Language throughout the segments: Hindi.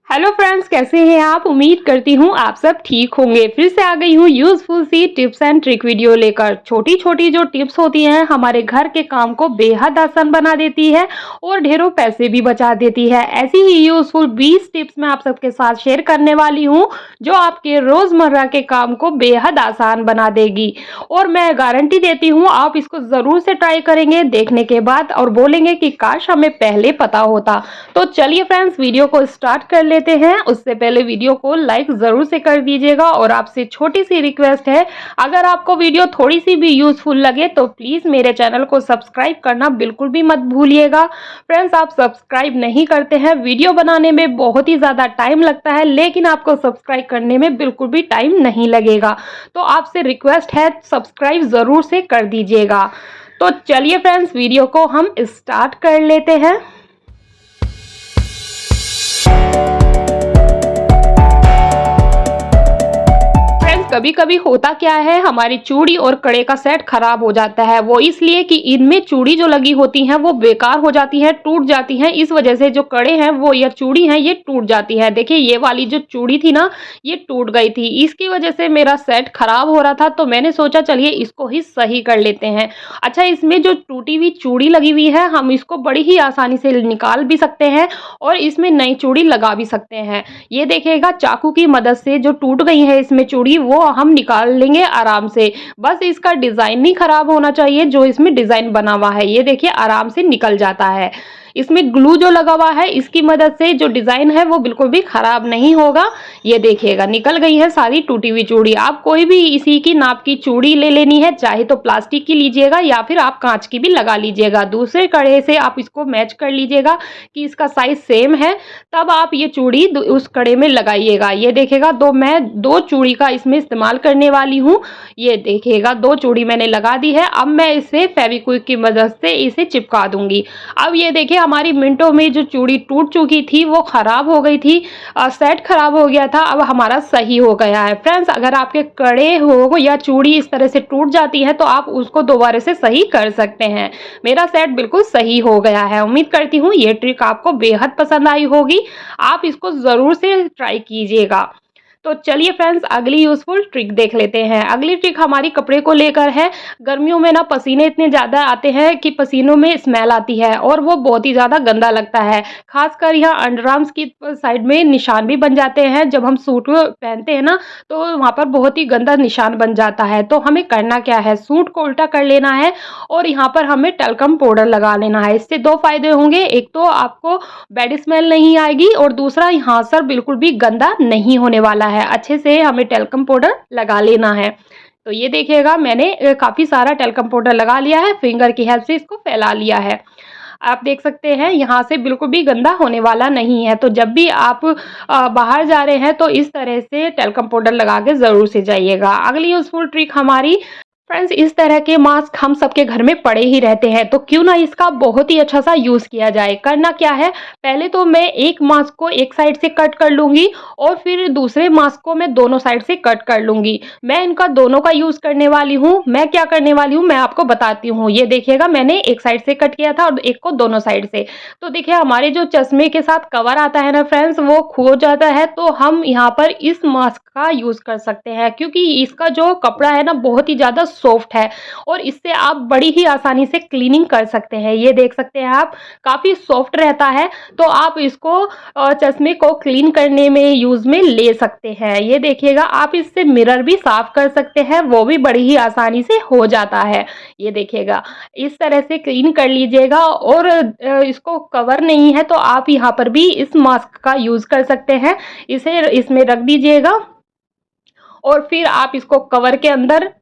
हेलो फ्रेंड्स, कैसे हैं आप। उम्मीद करती हूँ आप सब ठीक होंगे। फिर से आ गई हूँ यूजफुल सी टिप्स एंड ट्रिक वीडियो लेकर। छोटी छोटी जो टिप्स होती हैं हमारे घर के काम को बेहद आसान बना देती है और ढेरों पैसे भी बचा देती है। ऐसी ही यूजफुल 20 टिप्स मैं आप सबके साथ शेयर करने वाली हूँ जो आपके रोजमर्रा के काम को बेहद आसान बना देगी। और मैं गारंटी देती हूँ आप इसको जरूर से ट्राई करेंगे देखने के बाद और बोलेंगे कि काश हमें पहले पता होता। तो चलिए फ्रेंड्स, वीडियो को स्टार्ट कर लेते हैं। उससे पहले वीडियो को लाइक जरूर से कर दीजिएगा और आपसे छोटी सी रिक्वेस्ट है, अगर आपको वीडियो थोड़ी सी भी यूजफुल लगे तो प्लीज मेरे चैनल को सब्सक्राइब करना बिल्कुल भी मत भूलिएगा। फ्रेंड्स, आप सब्सक्राइब नहीं करते हैं, वीडियो बनाने में बहुत ही ज्यादा टाइम लगता है लेकिन आपको सब्सक्राइब करने में बिल्कुल भी टाइम नहीं लगेगा। तो आपसे रिक्वेस्ट है, सब्सक्राइब जरूर से कर दीजिएगा। तो चलिए फ्रेंड्स, वीडियो को हम स्टार्ट कर लेते हैं। कभी कभी होता क्या है, हमारी चूड़ी और कड़े का सेट खराब हो जाता है। वो इसलिए कि इनमें चूड़ी जो लगी होती हैं वो बेकार हो जाती है, टूट जाती हैं। इस वजह से जो कड़े हैं वो या चूड़ी हैं ये टूट जाती है। देखिए, ये वाली जो चूड़ी थी ना ये टूट गई थी, इसकी वजह से मेरा सेट खराब हो रहा था। तो मैंने सोचा चलिए इसको ही सही कर लेते हैं। अच्छा, इसमें जो टूटी हुई चूड़ी लगी हुई है हम इसको बड़ी ही आसानी से निकाल भी सकते हैं और इसमें नई चूड़ी लगा भी सकते हैं। ये देखिएगा, चाकू की मदद से जो टूट गई है इसमें चूड़ी वो हम निकाल लेंगे आराम से। बस इसका डिजाइन नहीं खराब होना चाहिए, जो इसमें डिजाइन बना हुआ है ये देखिए आराम से निकल जाता है। इसमें ग्लू जो लगा हुआ है इसकी मदद से जो डिजाइन है वो बिल्कुल भी खराब नहीं होगा। ये देखिएगा निकल गई है सारी टूटी हुई चूड़ी। आप कोई भी इसी की नाप की चूड़ी ले लेनी है, चाहे तो प्लास्टिक की लीजिएगा या फिर आप कांच की भी लगा लीजिएगा। दूसरे कड़े से आप इसको मैच कर लीजिएगा कि इसका साइज सेम है, तब आप ये चूड़ी उस कड़े में लगाइएगा। ये देखिएगा मैं दो चूड़ी का इसमें इस्तेमाल करने वाली हूँ। ये देखिएगा दो चूड़ी मैंने लगा दी है। अब मैं इसे फेविक्विक की मदद से इसे चिपका दूंगी। अब ये देखिए हमारी मिनटों में जो चूड़ी टूट चुकी थी वो खराब हो गई थी, सेट खराब हो गया था, अब हमारा सही हो गया है। फ्रेंड्स, अगर आपके कड़े हो या चूड़ी इस तरह से टूट जाती है तो आप उसको दोबारा से सही कर सकते हैं। मेरा सेट बिल्कुल सही हो गया है। उम्मीद करती हूँ ये ट्रिक आपको बेहद पसंद आई होगी। आप इसको जरूर से ट्राई कीजिएगा। तो चलिए फ्रेंड्स, अगली यूजफुल ट्रिक देख लेते हैं। अगली ट्रिक हमारी कपड़े को लेकर है। गर्मियों में ना पसीने इतने ज्यादा आते हैं कि पसीनों में स्मेल आती है और वो बहुत ही ज्यादा गंदा लगता है। खासकर यहाँ अंडरआर्म्स की साइड में निशान भी बन जाते हैं। जब हम सूट पहनते हैं ना तो वहां पर बहुत ही गंदा निशान बन जाता है। तो हमें करना क्या है, सूट को उल्टा कर लेना है और यहाँ पर हमें टैल्कम पाउडर लगा लेना है। इससे दो फायदे होंगे, एक तो आपको बैड स्मेल नहीं आएगी और दूसरा यहाँ सर बिल्कुल भी गंदा नहीं होने वाला है। अच्छे से हमें टैल्कम पाउडर लगा लेना है। तो ये देखिएगा मैंने काफी सारा टैल्कम पाउडर लगा लिया है, फिंगर की हेल्प से इसको फैला लिया है। आप देख सकते हैं यहाँ से बिल्कुल भी गंदा होने वाला नहीं है। तो जब भी आप बाहर जा रहे हैं तो इस तरह से टैल्कम पाउडर लगा के जरूर से जाइएगा। अगली यूजफुल ट्रिक हमारी फ्रेंड्स, इस तरह के मास्क हम सबके घर में पड़े ही रहते हैं, तो क्यों ना इसका बहुत ही अच्छा सा यूज किया जाए। करना क्या है, पहले तो मैं एक मास्क को एक साइड से कट कर लूंगी और फिर दूसरे मास्क को मैं दोनों साइड से कट कर लूंगी। मैं इनका दोनों का यूज करने वाली हूँ। मैं क्या करने वाली हूँ मैं आपको बताती हूँ। ये देखिएगा मैंने एक साइड से कट किया था और एक को दोनों साइड से। तो देखिए हमारे जो चश्मे के साथ कवर आता है ना फ्रेंड्स वो खो जाता है, तो हम यहाँ पर इस मास्क का यूज कर सकते हैं क्योंकि इसका जो कपड़ा है ना बहुत ही ज्यादा सॉफ्ट है और इससे आप बड़ी ही आसानी से क्लीनिंग कर सकते हैं। ये देख सकते हैं आप, काफी सॉफ्ट रहता है, तो आप इसको चश्मे को क्लीन करने में यूज में ले सकते हैं। ये देखिएगा आप इससे मिरर भी साफ कर सकते हैं, वो भी बड़ी ही आसानी से हो जाता है। ये देखिएगा इस तरह से क्लीन कर लीजिएगा और इसको कवर नहीं है तो आप यहाँ पर भी इस मास्क का यूज कर सकते हैं। इसे इसमें रख दीजिएगा और फिर आप इसको कवर के अंदर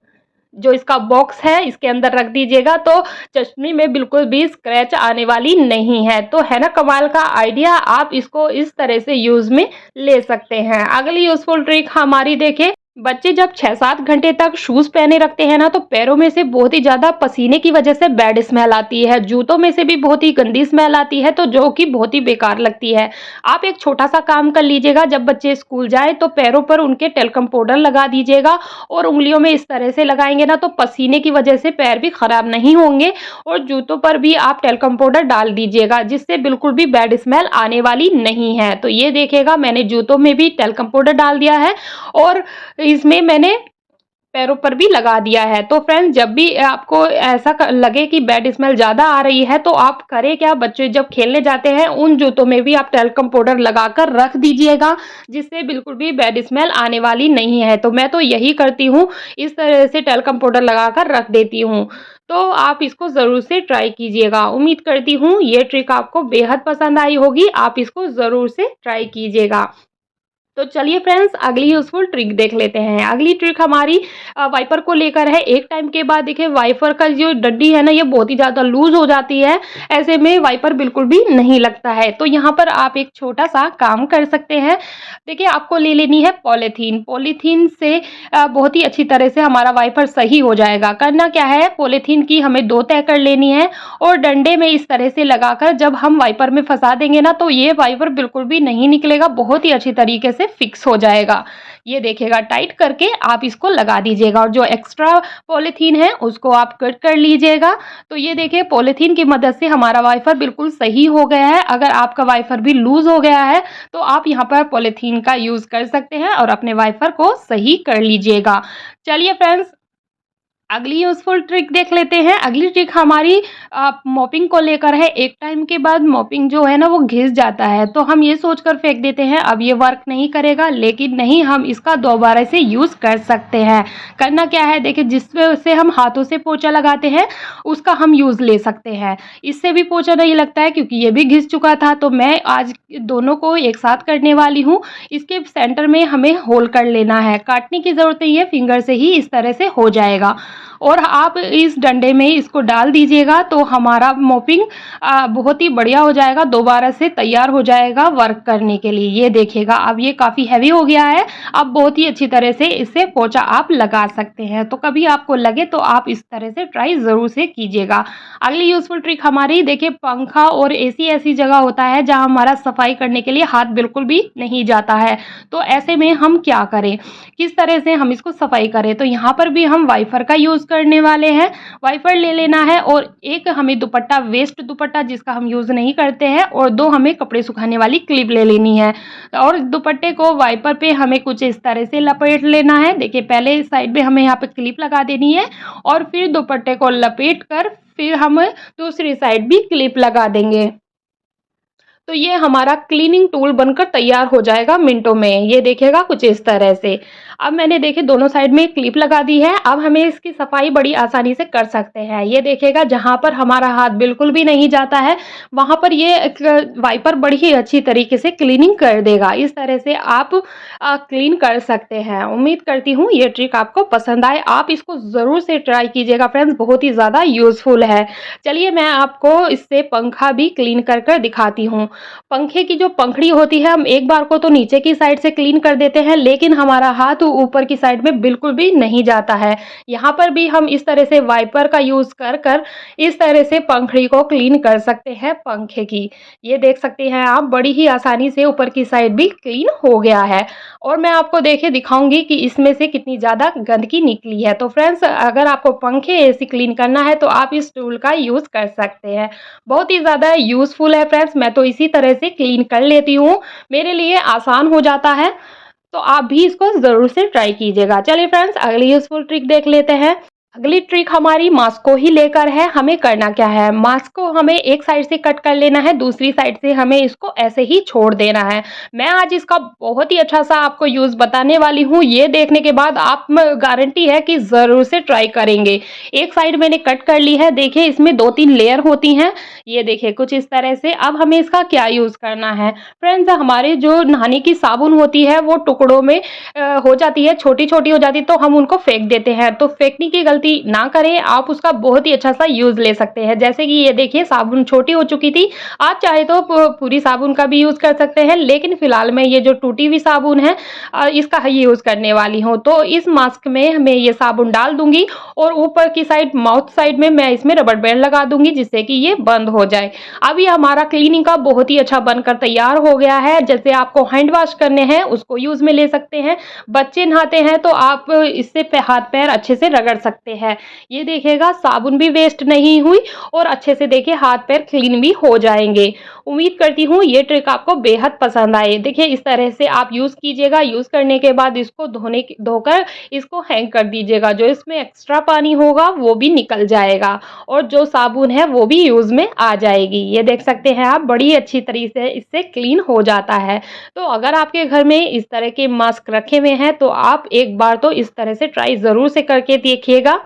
जो इसका बॉक्स है इसके अंदर रख दीजिएगा, तो चश्मे में बिल्कुल भी स्क्रैच आने वाली नहीं है। तो है ना कमाल का आइडिया, आप इसको इस तरह से यूज में ले सकते हैं। अगली यूजफुल ट्रिक हमारी देखें, बच्चे जब 6-7 घंटे तक शूज़ पहने रखते हैं ना, तो पैरों में से बहुत ही ज़्यादा पसीने की वज़ह से बैड स्मेल आती है, जूतों में से भी बहुत ही गंदी स्मेल आती है, तो जो कि बहुत ही बेकार लगती है। आप एक छोटा-सा काम कर लीजिएगा, जब बच्चे स्कूल जाएँ तो पैरों पर उनके टेल्कम पाउडर लगा दीजिएगा और उँगलियों में इस तरह से लगाएँगे ना, तो पसीने की वज़ह से पैर भी खराब नहीं होंगे और जूतों पर भी आप टेल्कम पाउडर डाल दीजिएगा, जिससे बिल्कुल भी बैड स्मेल आने वाली नहीं है। तो ये देखिएगा, मैंने जूतों में भी टेल्कम पाउडर डाल दिया है और इसमें मैंने पैरों पर भी लगा दिया है। तो फ्रेंड्स, जब भी आपको ऐसा लगे कि बैड स्मेल ज़्यादा आ रही है, तो आप करें क्या, बच्चे जब खेलने जाते हैं उन जूतों में भी आप टेल्कम पाउडर लगाकर रख दीजिएगा, जिससे बिल्कुल भी बैड स्मेल आने वाली नहीं है। तो मैं तो यही करती हूँ, इस तरह से टेल्कम पाउडर लगाकर रख देती हूँ। तो आप इसको ज़रूर से ट्राई कीजिएगा। उम्मीद करती हूँ ये ट्रिक आपको बेहद पसंद आई होगी, आप इसको ज़रूर से ट्राई कीजिएगा। तो चलिए फ्रेंड्स, अगली यूज़फुल ट्रिक देख लेते हैं। अगली ट्रिक हमारी वाइपर को लेकर है। एक टाइम के बाद देखिए वाइपर का जो डंडी है ना, ये बहुत ही ज़्यादा लूज़ हो जाती है। ऐसे में वाइपर बिल्कुल भी नहीं लगता है। तो यहाँ पर आप एक छोटा-सा काम कर सकते हैं। देखिए, आपको ले लेनी है पॉलीथीन। पॉलीथीन से बहुत ही अच्छी तरह से हमारा वाइपर सही हो जाएगा। करना क्या है, पॉलीथीन की हमें 2 तह कर लेनी है और डंडे में इस तरह से लगाकर जब हम वाइपर में फँसा देंगे ना, तो ये वाइपर बिल्कुल भी नहीं निकलेगा, बहुत ही अच्छी तरीके से फिक्स हो जाएगा। ये देखिएगा, टाइट करके आप इसको लगा दीजिएगा और जो एक्स्ट्रा पॉलीथीन है उसको आप कट कर लीजिएगा। तो ये देखिए, पॉलीथीन की मदद से हमारा वाइपर बिल्कुल सही हो गया है। अगर आपका वाइपर भी लूज़ हो गया है, तो आप यहाँ पर पॉलीथीन का यूज़ कर सकते हैं और अपने वाइपर को सही कर लीजिएगा। चलिए फ्रेंड्स, अगली यूज़फुल ट्रिक देख लेते हैं। अगली ट्रिक हमारी मॉपिंग को लेकर है। एक टाइम के बाद मॉपिंग जो है ना, वो घिस जाता है, तो हम ये सोचकर फेंक देते हैं अब ये वर्क नहीं करेगा, लेकिन नहीं, हम इसका दोबारा से यूज़ कर सकते हैं। करना क्या है, देखिए, जिस से हम हाथों से पोंछा लगाते हैं उसका हम यूज़ ले सकते हैं। इससे भी पोंछा नहीं लगता है क्योंकि ये भी घिस चुका था। तो मैं आज दोनों को एक साथ करने वाली हूँ। इसके सेंटर में हमें होल कर लेना है, काटने की ज़रूरत नहीं है, फिंगर से ही इस तरह से हो जाएगा और आप इस डंडे में इसको डाल दीजिएगा, तो हमारा मोपिंग बहुत ही बढ़िया हो जाएगा, दोबारा से तैयार हो जाएगा वर्क करने के लिए। ये देखिएगा, अब ये काफ़ी हैवी हो गया है। अब बहुत ही अच्छी तरह से इससे पोंछा आप लगा सकते हैं। तो कभी आपको लगे तो आप इस तरह से ट्राई ज़रूर से कीजिएगा। अगली यूज़फुल ट्रिक हमारी, देखिए, पंखा और एसी ऐसी जगह होता है जहाँ हमारा सफाई करने के लिए हाथ बिल्कुल भी नहीं जाता है। तो ऐसे में हम क्या करें, किस तरह से हम इसको सफाई करें? तो यहाँ पर भी हम वाइपर का यूज़ करने वाले हैं। वाइपर ले लेना है और एक हमें दुपट्टा, वेस्ट दुपट्टा जिसका हम यूज़ नहीं करते हैं, और 2 हमें कपड़े सुखाने वाली क्लिप ले लेनी है और दुपट्टे को वाइपर पे हमें कुछ इस तरह से लपेट लेना है। देखिए, पहले साइड में हमें यहाँ पे क्लिप लगा देनी है और फिर दुपट्टे को लपेट कर फिर हम दूसरी साइड भी क्लिप लगा देंगे। तो ये हमारा क्लीनिंग टूल बनकर तैयार हो जाएगा मिनटों में। ये देखिएगा, कुछ इस तरह से। अब मैंने देखिए दोनों साइड में क्लिप लगा दी है। अब हमें इसकी सफाई बड़ी आसानी से कर सकते हैं। ये देखिएगा, जहाँ पर हमारा हाथ बिल्कुल भी नहीं जाता है, वहाँ पर ये एक वाइपर बड़ी ही अच्छी तरीके से क्लीनिंग कर देगा। इस तरह से आप क्लीन कर सकते हैं। उम्मीद करती हूँ ये ट्रिक आपको पसंद आए। आप इसको ज़रूर से ट्राई कीजिएगा फ्रेंड्स, बहुत ही ज़्यादा यूज़फुल है। चलिए, मैं आपको इससे पंखा भी क्लीन कर कर दिखाती हूँ। पंखे की जो पंखड़ी होती है, हम एक बार को तो नीचे की साइड से क्लीन कर देते हैं, लेकिन हमारा हाथ ऊपर की साइड में बिल्कुल भी नहीं जाता है। यहाँ पर भी हम इस तरह से वाइपर का यूज़ कर कर इस तरह से पंखड़ी को क्लीन कर सकते हैं पंखे की। ये देख सकते हैं आप, बड़ी ही आसानी से ऊपर की साइड भी क्लीन हो गया है और मैं आपको देखिए दिखाऊंगी कि इसमें से कितनी ज़्यादा गंदगी निकली है। तो फ्रेंड्स, अगर आपको पंखे एसी क्लीन करना है तो आप इस टूल का यूज़ कर सकते हैं। बहुत ही ज़्यादा यूज़फुल है फ्रेंड्स। मैं तो इसी तरह से क्लीन कर लेती हूँ, मेरे लिए आसान हो जाता है। तो आप भी इसको ज़रूर से ट्राई कीजिएगा। चलिए फ्रेंड्स, अगली यूज़फुल ट्रिक देख लेते हैं। अगली ट्रिक हमारी मास्क को ही लेकर है। हमें करना क्या है, मास्क को हमें एक साइड से कट कर लेना है, दूसरी साइड से हमें इसको ऐसे ही छोड़ देना है। मैं आज इसका बहुत ही अच्छा सा आपको यूज़ बताने वाली हूँ। ये देखने के बाद आप गारंटी है कि ज़रूर से ट्राई करेंगे। एक साइड मैंने कट कर ली है। देखिए, इसमें 2-3 लेयर होती हैं। ये देखिए, कुछ इस तरह से। अब हमें इसका क्या यूज़ करना है फ्रेंड्स, हमारे जो नहाने की साबुन होती है वो टुकड़ों में हो जाती है, छोटी छोटी हो जाती है, तो हम उनको फेंक देते हैं। तो फेंकने की गलती गलती ना करें, आप उसका बहुत ही अच्छा-सा यूज़ ले सकते हैं। जैसे कि ये देखिए साबुन छोटी हो चुकी थी, आप चाहे तो पूरी साबुन का भी यूज़ कर सकते हैं, लेकिन फिलहाल मैं ये जो टूटी हुई साबुन है इसका ही यूज़ करने वाली हूँ। तो इस मास्क में मैं ये साबुन डाल दूँगी और ऊपर की साइड माउथ साइड में मैं इसमें रबर बैंड लगा दूँगी जिससे कि ये बंद हो जाए। अब ये हमारा क्लीनिंग का बहुत ही अच्छा बनकर तैयार हो गया है। जैसे आपको हैंड वॉश करने हैं उसको यूज़ में ले सकते हैं। बच्चे नहाते हैं तो आप इससे हाथ-पैर अच्छे से रगड़ सकते हैं। ये देखिएगा साबुन भी वेस्ट नहीं हुई और अच्छे से देखिए हाथ-पैर क्लीन भी हो जाएँगे। उम्मीद करती हूँ ये ट्रिक आपको बेहद पसंद आए। देखिए इस तरह से आप यूज़ कीजिएगा, यूज़ करने के बाद इसको धोकर इसको हैंग कर दीजिएगा। जो इसमें एक्स्ट्रा पानी होगा वो भी निकल जाएगा और जो साबुन है वो भी यूज़ में आ जाएगी। ये देख सकते हैं आप बड़ी अच्छी तरीके से इससे क्लीन हो जाता है। तो अगर आपके घर में इस तरह के मास्क रखे हुए हैं तो आप एक बार तो इस तरह से ट्राई ज़रूर से करके देखिएगा।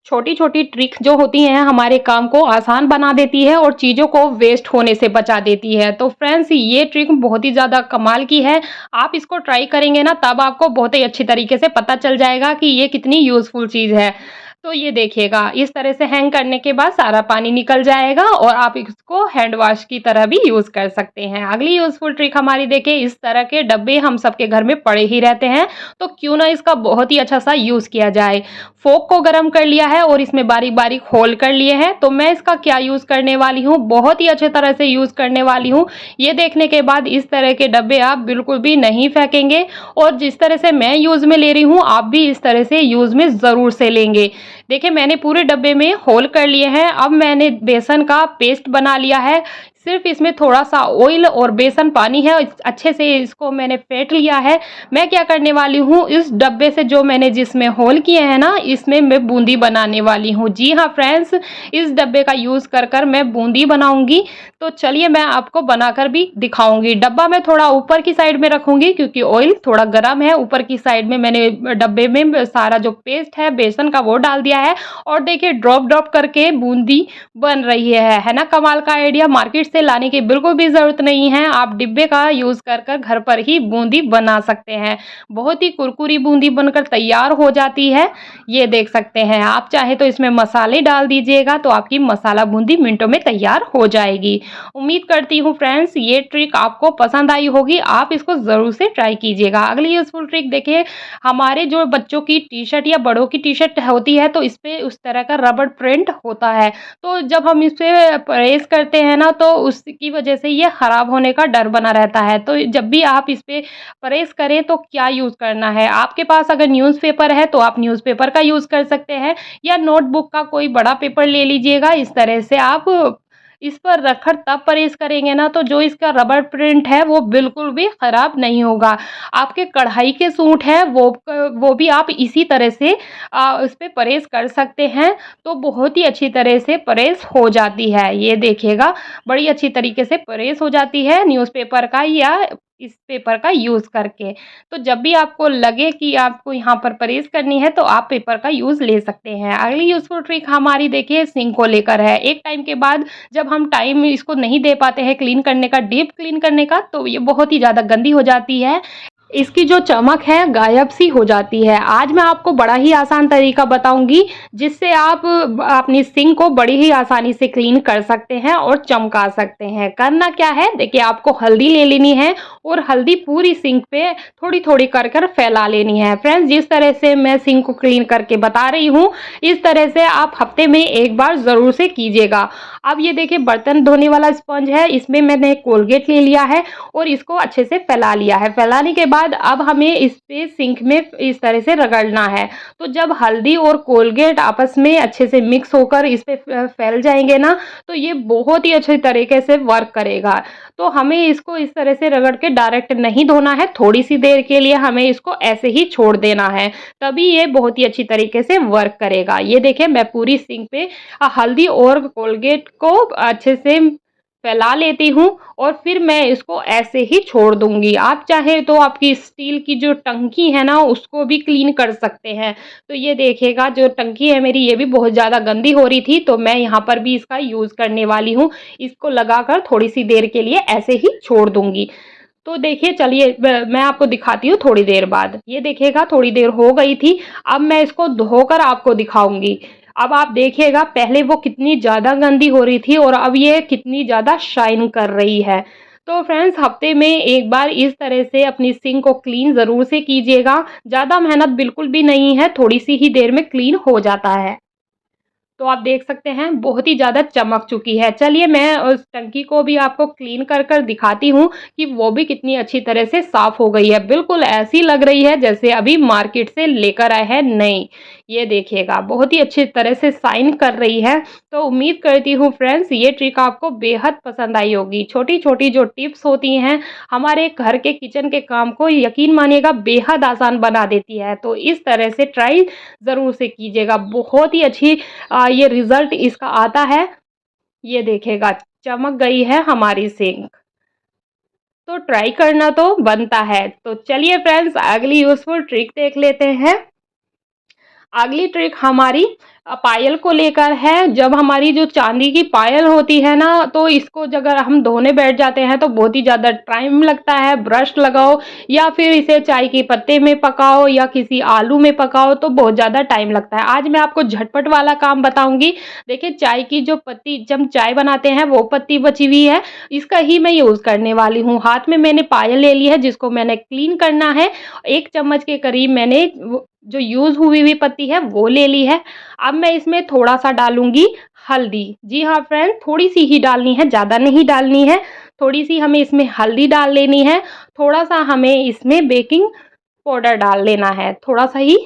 छोटी-छोटी ट्रिक जो होती हैं हमारे काम को आसान बना देती है और चीज़ों को वेस्ट होने से बचा देती है। तो फ्रेंड्स ये ट्रिक बहुत ही ज़्यादा कमाल की है। आप इसको ट्राई करेंगे ना तब आपको बहुत ही अच्छी तरीके से पता चल जाएगा कि ये कितनी यूज़फुल चीज़ है। तो ये देखिएगा इस तरह से हैंग करने के बाद सारा पानी निकल जाएगा और आप इसको हैंड वॉश की तरह भी यूज़ कर सकते हैं। अगली यूज़फुल ट्रिक हमारी देखिए इस तरह के डब्बे हम सबके घर में पड़े ही रहते हैं, तो क्यों ना इसका बहुत ही अच्छा-सा यूज़ किया जाए। फ़ोक को गरम कर लिया है और इसमें बारीक-बारीक होल कर लिए हैं, तो मैं इसका क्या यूज़ करने वाली हूँ, बहुत ही अच्छे तरह से यूज़ करने वाली हूँ। ये देखने के बाद इस तरह के डब्बे आप बिल्कुल भी नहीं फेंकेंगे और जिस तरह से मैं यूज़ में ले रही हूँ, आप भी इस तरह से यूज़ में ज़रूर से लेंगे। देखिए मैंने पूरे डब्बे में होल कर लिए हैं। अब मैंने बेसन का पेस्ट बना लिया है। सिर्फ़ इसमें थोड़ा-सा ऑयल और बेसन पानी है, अच्छे से इसको मैंने फेंट लिया है। मैं क्या करने वाली हूँ, इस डब्बे से जो मैंने जिसमें होल किए हैं ना, इसमें मैं बूंदी बनाने वाली हूँ। जी हाँ फ्रेंड्स, इस डब्बे का यूज़ कर मैं बूंदी बनाऊँगी। तो चलिए मैं आपको बनाकर भी दिखाऊँगी। डब्बा मैं थोड़ा ऊपर की साइड में रखूँगी क्योंकि ऑयल थोड़ा गरम है। ऊपर की साइड में मैंने डब्बे में सारा जो पेस्ट है बेसन का वो डाल दिया है और देखिए ड्रॉप करके बूंदी बन रही है ना कमाल का आइडिया। मार्केट से लाने की बिल्कुल भी ज़रूरत नहीं है, आप डिब्बे का यूज़ कर घर पर ही बूंदी बना सकते हैं। बहुत ही कुरकुरी बूंदी बनकर तैयार हो जाती है, ये देख सकते हैं। आप चाहे तो इसमें मसाले डाल दीजिएगा तो आपकी मसाला बूंदी मिनटों में तैयार हो जाएगी। उम्मीद करती हूँ फ्रेंड्स ये ट्रिक आपको पसंद आई होगी, आप इसको ज़रूर से ट्राई कीजिएगा। अगली यूज़फुल ट्रिक देखिए, हमारे जो बच्चों की टी-शर्ट या बड़ों की टी-शर्ट होती है तो इसपे उस तरह का रबर प्रिंट होता है, तो जब हम इसपे प्रेस करते हैं ना तो उसकी वजह से ये खराब होने का डर बना रहता है। तो जब भी आप इस पे प्रेस करें तो क्या यूज़ करना है, आपके पास अगर न्यूज़पेपर है तो आप न्यूज़पेपर का यूज़ कर सकते हैं या नोटबुक का कोई बड़ा पेपर ले लीजिएगा। इस तरह से आप इस पर रखकर तब प्रेस करेंगे ना तो जो इसका रबर प्रिंट है वो बिल्कुल भी ख़राब नहीं होगा। आपके कढ़ाई के सूट हैं वो भी आप इसी तरह से इस पे प्रेस कर सकते हैं, तो बहुत ही अच्छी तरह से प्रेस हो जाती है। ये देखिएगा बड़ी अच्छी तरीके से प्रेस हो जाती है न्यूज़पेपर का या इस पेपर का यूज़ करके। तो जब भी आपको लगे कि आपको यहाँ पर प्रेस करनी है तो आप पेपर का यूज़ ले सकते हैं। अगली यूज़फुल ट्रिक हमारी देखिए सिंक को लेकर है। एक टाइम के बाद जब हम टाइम इसको नहीं दे पाते हैं क्लीन करने का, डीप क्लीन करने का, तो ये बहुत ही ज़्यादा गंदी हो जाती है। इसकी जो चमक है गायब सी हो जाती है। आज मैं आपको बड़ा ही आसान तरीका बताऊंगी जिससे आप अपनी सिंक को बड़ी ही आसानी से क्लीन कर सकते हैं और चमका सकते हैं। करना क्या है, देखिए आपको हल्दी ले लेनी है और हल्दी पूरी सिंक पे थोड़ी थोड़ी कर फैला लेनी है। फ्रेंड्स जिस तरह से मैं सिंक को क्लीन करके बता रही हूँ इस तरह से आप हफ्ते में एक बार ज़रूर से कीजिएगा। अब ये देखिए बर्तन धोने वाला स्पंज है, इसमें मैंने कोलगेट ले लिया है और इसको अच्छे से फैला लिया है। फैलाने के बाद अब हमें इस पे सिंक में इस तरह से रगड़ना है। तो जब हल्दी और कोलगेट आपस में अच्छे से मिक्स होकर इस पे फैल जाएंगे ना तो ये बहुत ही अच्छे तरीके से वर्क करेगा। तो हमें इसको इस तरह से रगड़ के डायरेक्ट नहीं धोना है, थोड़ी सी देर के लिए हमें इसको ऐसे ही छोड़ देना है, तभी ये बहुत ही अच्छी तरीके से वर्क करेगा। ये देखिए मैं पूरी सिंक पे हल्दी और कोलगेट को अच्छे से फैला लेती हूँ और फिर मैं इसको ऐसे ही छोड़ दूंगी। आप चाहे तो आपकी स्टील की जो टंकी है ना उसको भी क्लीन कर सकते हैं। तो ये देखिएगा जो टंकी है मेरी ये भी बहुत ज़्यादा गंदी हो रही थी, तो मैं यहाँ पर भी इसका यूज़ करने वाली हूँ। इसको लगाकर थोड़ी सी देर के लिए ऐसे ही छोड़ दूंगी। तो देखिए चलिए मैं आपको दिखाती हूँ थोड़ी देर बाद। ये देखिएगा थोड़ी देर हो गई थी, अब मैं इसको धोकर आपको दिखाऊँगी। अब आप देखिएगा पहले वो कितनी ज़्यादा गंदी हो रही थी और अब ये कितनी ज़्यादा शाइन कर रही है। तो फ्रेंड्स हफ्ते में एक बार इस तरह से अपनी सिंक को क्लीन ज़रूर से कीजिएगा। ज़्यादा मेहनत बिल्कुल भी नहीं है, थोड़ी-सी ही देर में क्लीन हो जाता है। तो आप देख सकते हैं बहुत ही ज़्यादा चमक चुकी है। चलिए मैं उस टंकी को भी आपको क्लीन कर दिखाती हूँ कि वो भी कितनी अच्छी तरह से साफ़ हो गई है। बिल्कुल ऐसी लग रही है जैसे अभी मार्केट से लेकर आए हैं नई। ये देखिएगा बहुत ही अच्छी तरह से शाइन कर रही है। तो उम्मीद करती हूँ फ्रेंड्स ये ट्रिक आपको बेहद पसंद आई होगी। छोटी-छोटी जो टिप्स होती हैं हमारे घर के किचन के काम को यकीन मानिएगा बेहद आसान बना देती है। तो इस तरह से ट्राई ज़रूर से कीजिएगा। बहुत ही अच्छी ये रिज़ल्ट इसका आता है। ये देखिएगा चमक गई है हमारी सिंक। तो ट्राई करना तो बनता है। तो चलिए फ्रेंड्स अगली यूज़फुल ट्रिक देख लेते हैं। अगली ट्रिक हमारी पायल को लेकर है। जब हमारी जो चांदी की पायल होती है ना, तो इसको अगर हम धोने बैठ जाते हैं तो बहुत ही ज़्यादा टाइम लगता है। ब्रश लगाओ या फिर इसे चाय के पत्ते में पकाओ या किसी आलू में पकाओ तो बहुत ज़्यादा टाइम लगता है। आज मैं आपको झटपट वाला काम बताऊँगी। देखिए चाय की जो पत्ती जब चाय बनाते हैं वो पत्ती बची हुई है, इसका ही मैं यूज़ करने वाली हूँ। हाथ में मैंने पायल ले ली है जिसको मैंने क्लीन करना है। 1 चम्मच के करीब मैंने वो जो यूज़ हुई हुई पत्ती है वो ले ली है। अब मैं इसमें थोड़ा-सा डालूँगी हल्दी। जी हाँ फ्रेंड्स, थोड़ी-सी ही डालनी है, ज़्यादा नहीं डालनी है। थोड़ी-सी हमें इसमें हल्दी डाल लेनी है, थोड़ा-सा हमें इसमें बेकिंग पाउडर डाल लेना है, थोड़ा-सा ही।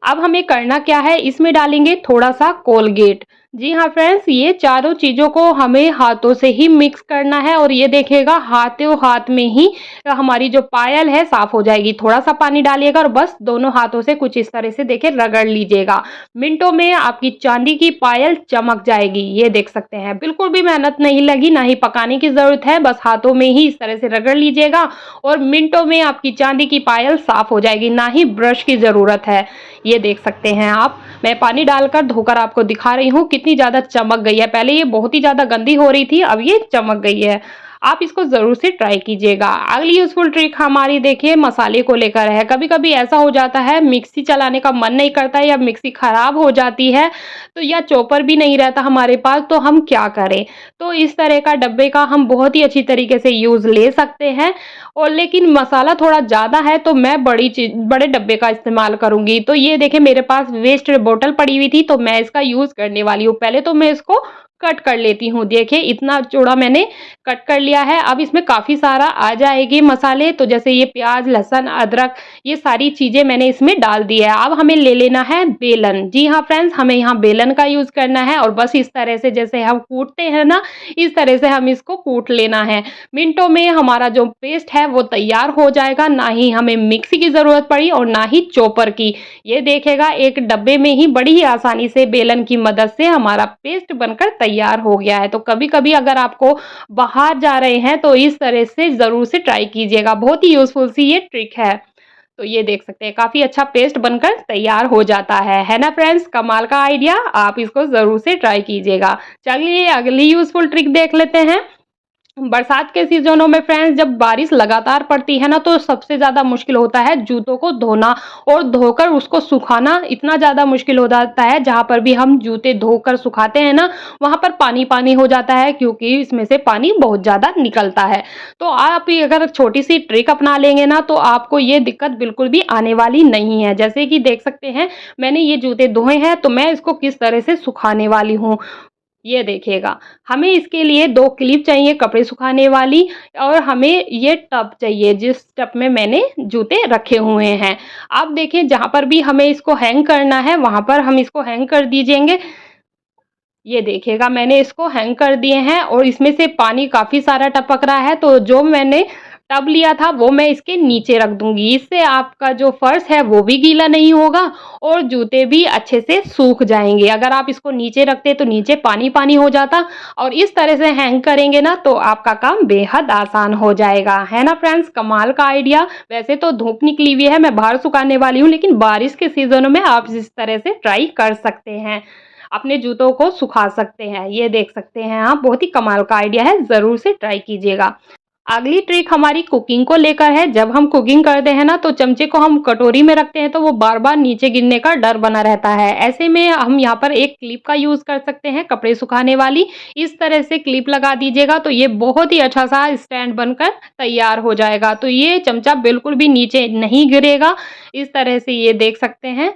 अब हमें करना क्या है, इसमें डालेंगे थोड़ा-सा कोलगेट। जी हाँ फ्रेंड्स, ये चारों चीज़ों को हमें हाथों से ही मिक्स करना है और ये देखिएगा हाथों हाथ में ही हमारी जो पायल है साफ़ हो जाएगी। थोड़ा-सा पानी डालिएगा और बस दोनों हाथों से कुछ इस तरह से देखिए रगड़ लीजिएगा। मिनटों में आपकी चांदी की पायल चमक जाएगी, ये देख सकते हैं। बिल्कुल भी मेहनत नहीं लगी, ना ही पकाने की ज़रूरत है, बस हाथों में ही इस तरह से रगड़ लीजिएगा और मिनटों में आपकी चांदी की पायल साफ़ हो जाएगी, ना ही ब्रश की ज़रूरत है। ये देख सकते हैं आप। मैं पानी डालकर धोकर आपको दिखा रही हूँ कितनी ज़्यादा चमक गई है। पहले ये बहुत ही ज़्यादा गंदी हो रही थी, अब ये चमक गई है। आप इसको ज़रूर से ट्राई कीजिएगा। अगली यूज़फुल ट्रिक हमारी देखिए मसाले को लेकर है। कभी-कभी ऐसा हो जाता है मिक्सी चलाने का मन नहीं करता या मिक्सी खराब हो जाती है, तो या चॉपर भी नहीं रहता हमारे पास, तो हम क्या करें? तो इस तरह का डब्बे का हम बहुत ही अच्छी तरीके से यूज़ ले सकते हैं और लेकिन मसाला थोड़ा ज़्यादा है तो मैं बड़े डब्बे का इस्तेमाल करूँगी। तो ये देखिए मेरे पास वेस्ट बोतल पड़ी हुई थी तो मैं इसका यूज़ करने वाली हूँ। पहले तो मैं इसको कट कर लेती हूँ। देखिए इतना चौड़ा मैंने कट कर लिया है। अब इसमें काफ़ी सारा आ जाएगी मसाले, तो जैसे ये प्याज़, लहसुन, अदरक ये सारी चीज़ें मैंने इसमें डाल दी है। अब हमें ले लेना है बेलन। जी हाँ फ्रेंड्स, हमें यहाँ बेलन का यूज़ करना है और बस इस तरह से जैसे हम कूटते हैं ना, इस तरह से हम इसको कूट लेना है। मिनटों में हमारा जो पेस्ट है वो तैयार हो जाएगा, ना ही हमें मिक्सी की ज़रूरत पड़ी और ना ही चॉपर की। ये देखिएगा एक डब्बे में ही बड़ी ही आसानी से बेलन की मदद से हमारा पेस्ट बनकर तैयार हो गया है। तो कभी-कभी अगर आपको बाहर जा रहे हैं तो इस तरह से ज़रूर से ट्राई कीजिएगा। बहुत ही यूज़फुल सी ये ट्रिक है। तो ये देख सकते हैं काफ़ी अच्छा पेस्ट बनकर तैयार हो जाता है ना फ्रेंड्स? कमाल का आइडिया, आप इसको ज़रूर से ट्राई कीजिएगा। चलिए अगली यूज़फुल ट्रिक देख लेते हैं। बरसात के सीज़नों में फ्रेंड्स जब बारिश लगातार पड़ती है ना, तो सबसे ज़्यादा मुश्किल होता है जूतों को धोना और धोकर उसको सुखाना इतना ज़्यादा मुश्किल हो जाता है। जहाँ पर भी हम जूते धोकर सुखाते हैं ना, वहाँ पर पानी-पानी हो जाता है क्योंकि इसमें से पानी बहुत ज़्यादा निकलता है। तो आप ये अगर छोटी-सी ट्रिक अपना लेंगे ना, तो आपको ये दिक्कत बिल्कुल भी आने वाली नहीं है। जैसे कि देख सकते हैं, मैंने ये जूते धोए हैं, तो मैं इसको किस तरह से सुखाने वाली हूँ। ये देखिएगा, हमें इसके लिए 2 क्लिप चाहिए कपड़े सुखाने वाली और हमें ये टब चाहिए जिस टब में मैंने जूते रखे हुए हैं। अब देखिए जहाँ पर भी हमें इसको हैंग करना है वहाँ पर हम इसको हैंग कर दीजिएँगे। ये देखिएगा मैंने इसको हैंग कर दिए हैं और इसमें से पानी काफ़ी सारा टपक रहा है, तो जो मैंने टब लिया था वो मैं इसके नीचे रख दूँगी। इससे आपका जो फर्श है वो भी गीला नहीं होगा और जूते भी अच्छे से सूख जाएँगे। अगर आप इसको नीचे रखते तो नीचे पानी-पानी हो जाता और इस तरह से हैंग करेंगे ना तो आपका काम बेहद आसान हो जाएगा। है ना फ्रेंड्स? कमाल का आइडिया। वैसे तो धूप निकली हुई है, मैं बाहर सुखाने वाली हूँ, लेकिन बारिश के सीज़नों में आप इस तरह से ट्राई कर सकते हैं। अपने जूतों को सुखा सकते हैं। ये देख सकते हैं आप, बहुत ही कमाल का आइडिया है, ज़रूर से ट्राई कीजिएगा। अगली ट्रिक हमारी कुकिंग को लेकर है। जब हम कुकिंग करते हैं ना तो चमचे को हम कटोरी में रखते हैं तो वो बार-बार नीचे गिरने का डर बना रहता है। ऐसे में हम यहाँ पर एक क्लिप का यूज़ कर सकते हैं, कपड़े सुखाने वाली। इस तरह से क्लिप लगा दीजिएगा तो ये बहुत ही अच्छा-सा स्टैंड बनकर तैयार हो जाएगा। तो ये चमचा बिल्कुल भी नीचे नहीं गिरेगा। इस तरह से ये देख सकते हैं।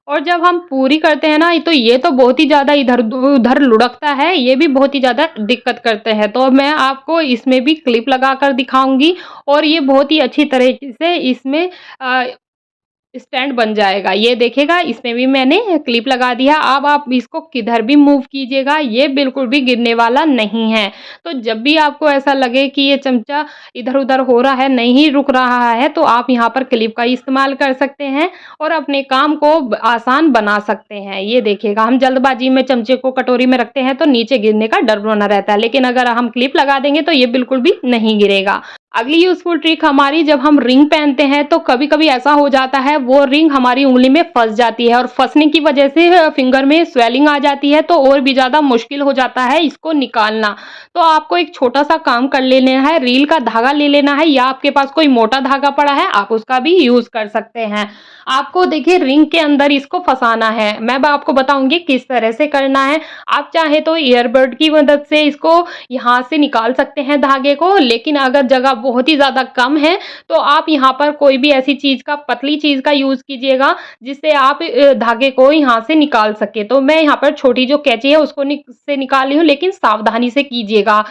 और जब हम पूरी करते हैं ना, तो ये तो बहुत ही ज़्यादा इधर-उधर लुढ़कता है, ये भी बहुत ही ज़्यादा दिक्कत करते हैं। तो मैं आपको इसमें भी क्लिप लगाकर दिखाऊँगी और ये बहुत ही अच्छी तरीके से इसमें अ, स्टैंड बन जाएगा। ये देखिएगा इसमें भी मैंने क्लिप लगा दिया। अब आप इसको किधर भी मूव कीजिएगा, ये बिल्कुल भी गिरने वाला नहीं है। तो जब भी आपको ऐसा लगे कि ये चमचा इधर-उधर हो रहा है, नहीं रुक रहा है, तो आप यहाँ पर क्लिप का इस्तेमाल कर सकते हैं और अपने काम को आसान बना सकते हैं। ये देखिएगा हम जल्दबाजी में चमचे को कटोरी में रखते हैं तो नीचे गिरने का डर बना रहता है, लेकिन अगर हम क्लिप लगा देंगे तो ये बिल्कुल भी नहीं गिरेगा। अगली यूज़फुल ट्रिक हमारी, जब हम रिंग पहनते हैं तो कभी-कभी ऐसा हो जाता है वो रिंग हमारी उँगली में फँस जाती है और फँसने की वजह से फिंगर में स्वेलिंग आ जाती है तो और भी ज़्यादा मुश्किल हो जाता है इसको निकालना। तो आपको एक छोटा-सा काम कर लेना है, रील का धागा ले लेना है या आपके पास कोई मोटा धागा पड़ा है आप उसका भी यूज़ कर सकते हैं। आपको देखिए रिंग के अंदर इसको फँसाना है। मैं ब आपको बताऊँगी किस तरह से करना है। आप चाहे तो ईयरबड की मदद से इसको यहाँ से निकाल सकते हैं धागे को, लेकिन अगर जगह बहुत ही ज़्यादा कम है तो आप यहाँ पर कोई भी ऐसी चीज़ का, पतली चीज़ का यूज़ कीजिएगा जिससे आप धागे को यहाँ से निकाल सकें। तो मैं यहाँ पर छोटी जो कैंची है उसको से निकाल रही हूँ, लेकिन सावधानी से कीजिएगा।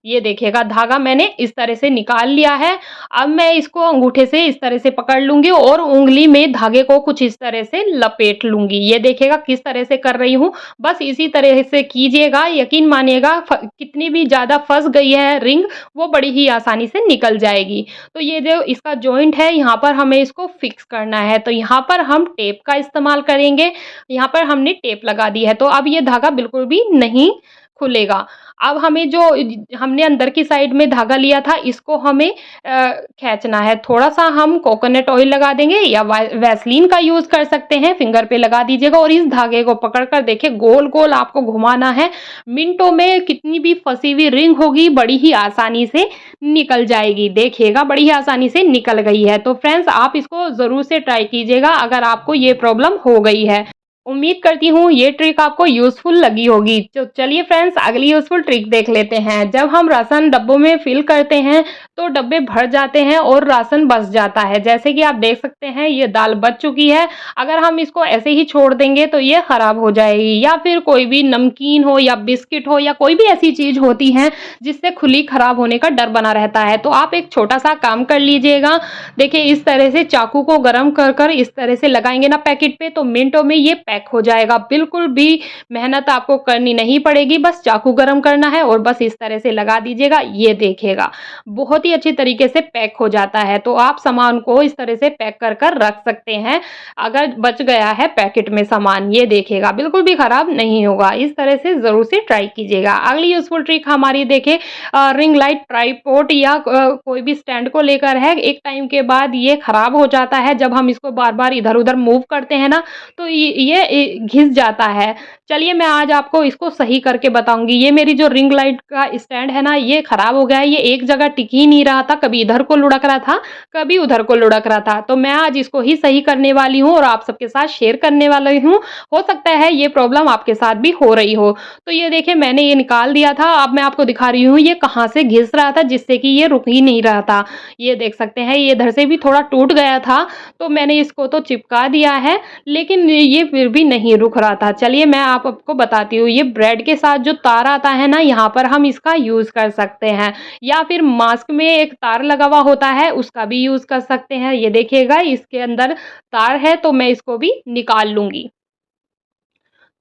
ये देखिएगा धागा मैंने इस तरह से निकाल लिया है। अब मैं इसको अंगूठे से इस तरह से पकड़ लूँगी और उँगली में धागे को कुछ इस तरह से लपेट लूँगी। ये देखिएगा किस तरह से कर रही हूँ। बस इसी तरह से कीजिएगा, यकीन मानिएगा कितनी भी ज़्यादा फँस गई है रिंग, वो बड़ी ही आसानी से निकल जाएगी। तो ये जो इसका जॉइंट है यहाँ पर हमें इसको फिक्स करना है। तो यहाँ पर हम टेप का इस्तेमाल करेंगे। यहाँ पर हमने टेप लगा दी है तो अब ये धागा बिल्कुल भी नहीं खुलेगा। अब हमें जो हमने अंदर की साइड में धागा लिया था इसको हमें खींचना है। थोड़ा-सा हम कोकोनट ऑयल लगा देंगे या वैसलीन का यूज़ कर सकते हैं, फिंगर पे लगा दीजिएगा और इस धागे को पकड़कर देखिए गोल-गोल आपको घुमाना है। मिनटों में कितनी भी फँसी हुई रिंग होगी बड़ी ही आसानी से निकल जाएगी। देखिएगा बड़ी ही आसानी से निकल गई है। तो फ्रेंड्स आप इसको ज़रूर से ट्राई कीजिएगा अगर आपको ये प्रॉब्लम हो गई है। उम्मीद करती हूँ ये ट्रिक आपको यूज़फुल लगी होगी। तो चलिए फ्रेंड्स अगली यूज़फुल ट्रिक देख लेते हैं। जब हम राशन डब्बों में फिल करते हैं तो डब्बे भर जाते हैं और राशन बच जाता है। जैसे कि आप देख सकते हैं ये दाल बच चुकी है। अगर हम इसको ऐसे ही छोड़ देंगे तो ये खराब हो जाएगी, या फिर कोई भी नमकीन हो या बिस्किट हो या कोई भी ऐसी चीज़ होती है जिससे खुली खराब होने का डर बना रहता है। तो आप एक छोटा-सा काम कर लीजिएगा। देखिए इस तरह से चाकू को गरम कर इस तरह से लगाएँगे ना पैकेट पे तो मिनटों में ये पैक हो जाएगा। बिल्कुल भी मेहनत आपको करनी नहीं पड़ेगी, बस चाकू गरम करना है और बस इस तरह से लगा दीजिएगा। ये देखिएगा बहुत ही अच्छी तरीके से पैक हो जाता है। तो आप सामान को इस तरह से पैक कर रख सकते हैं अगर बच गया है पैकेट में सामान। ये देखिएगा बिल्कुल भी खराब नहीं होगा। इस तरह से ज़रूर से ट्राई कीजिएगा। अगली यूज़फुल ट्रिक हमारी देखिए रिंग लाइट, ट्राइपॉड या कोई भी स्टैंड को लेकर है। एक टाइम के बाद ये खराब हो जाता है। जब हम इसको बार-बार इधर-उधर मूव करते हैं ना तो ये घिस जाता है। चलिए मैं आज आपको इसको सही करके बताऊँगी। ये मेरी जो रिंग लाइट का स्टैंड है ना ये खराब हो गया है। ये एक जगह टिक ही नहीं रहा था, कभी इधर को लुढ़क रहा था, कभी उधर को लुढ़क रहा था। तो मैं आज इसको ही सही करने वाली हूँ और आप सबके साथ शेयर करने वाली हूँ। हो सकता है ये प्रॉब्लम आपके साथ भी हो रही हो। तो ये देखिए मैंने ये निकाल दिया था। अब मैं आपको दिखा रही हूँ ये कहाँ से घिस रहा था जिससे कि ये रुक ही नहीं रहा था। ये देख सकते हैं ये इधर से भी थोड़ा टूट गया था तो मैंने इसको तो चिपका दिया है, लेकिन ये फिर भी नहीं रुक रहा था। चलिए मैं आपको बताती हूँ। ये ब्रेड के साथ जो तार आता है ना यहाँ पर हम इसका यूज़ कर सकते हैं, या फिर मास्क में एक तार लगा हुआ होता है उसका भी यूज़ कर सकते हैं। ये देखिएगा इसके अंदर तार है तो मैं इसको भी निकाल लूँगी।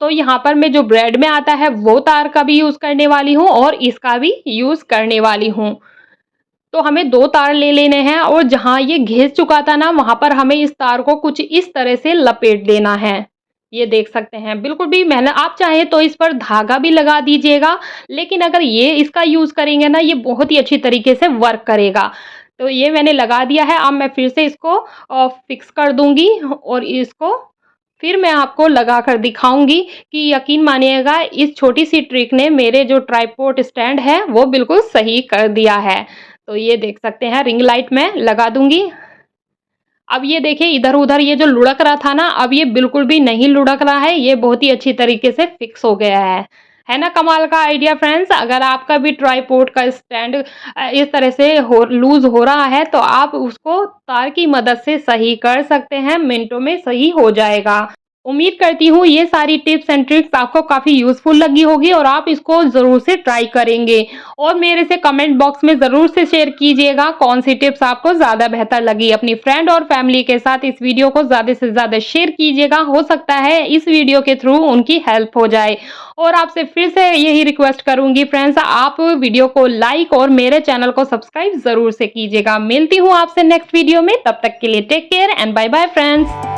तो यहाँ पर मैं जो ब्रेड में आता है वो तार का भी यूज़ करने वाली हूँ और इसका भी यूज़ करने वाली हूँ। तो हमें 2 तार ले लेने हैं और जहाँ ये घिस चुका था ना वहाँ पर हमें इस तार को कुछ इस तरह से लपेट देना है। ये देख सकते हैं बिल्कुल भी मेहनत, आप चाहें तो इस पर धागा भी लगा दीजिएगा, लेकिन अगर ये इसका यूज़ करेंगे ना ये बहुत ही अच्छी तरीके से वर्क करेगा। तो ये मैंने लगा दिया है। अब मैं फिर से इसको फिक्स कर दूँगी और इसको फिर मैं आपको लगा कर दिखाऊँगी कि यकीन मानिएगा इस छोटी-सी ट्रिक ने मेरे जो ट्राइपॉड स्टैंड है वो बिल्कुल सही कर दिया है। तो ये देख सकते हैं रिंग लाइट मैं लगा दूंगी। अब ये देखिए इधर-उधर ये जो लुढ़क रहा था ना, अब ये बिल्कुल भी नहीं लुढ़क रहा है, ये बहुत ही अच्छी तरीके से फिक्स हो गया है। है ना कमाल का आइडिया फ्रेंड्स? अगर आपका भी ट्राइपॉड का स्टैंड इस तरह से हो लूज़ हो रहा है, तो आप उसको तार की मदद से सही कर सकते हैं, मिनटों में सही हो जाएगा। उम्मीद करती हूँ ये सारी टिप्स एंड ट्रिक्स आपको काफ़ी यूज़फुल लगी होगी और आप इसको ज़रूर से ट्राई करेंगे। और मेरे से कमेंट बॉक्स में ज़रूर से शेयर कीजिएगा कौन सी टिप्स आपको ज़्यादा बेहतर लगी। अपनी फ्रेंड और फैमिली के साथ इस वीडियो को ज़्यादा से ज़्यादा शेयर कीजिएगा, हो सकता है इस वीडियो के थ्रू उनकी हेल्प हो जाए। और आपसे फिर से यही रिक्वेस्ट करूँगी फ्रेंड्स, आप वीडियो को लाइक और मेरे चैनल को सब्सक्राइब ज़रूर से कीजिएगा। मिलती हूँ आपसे नेक्स्ट वीडियो में, तब तक के लिए take care and bye bye friends.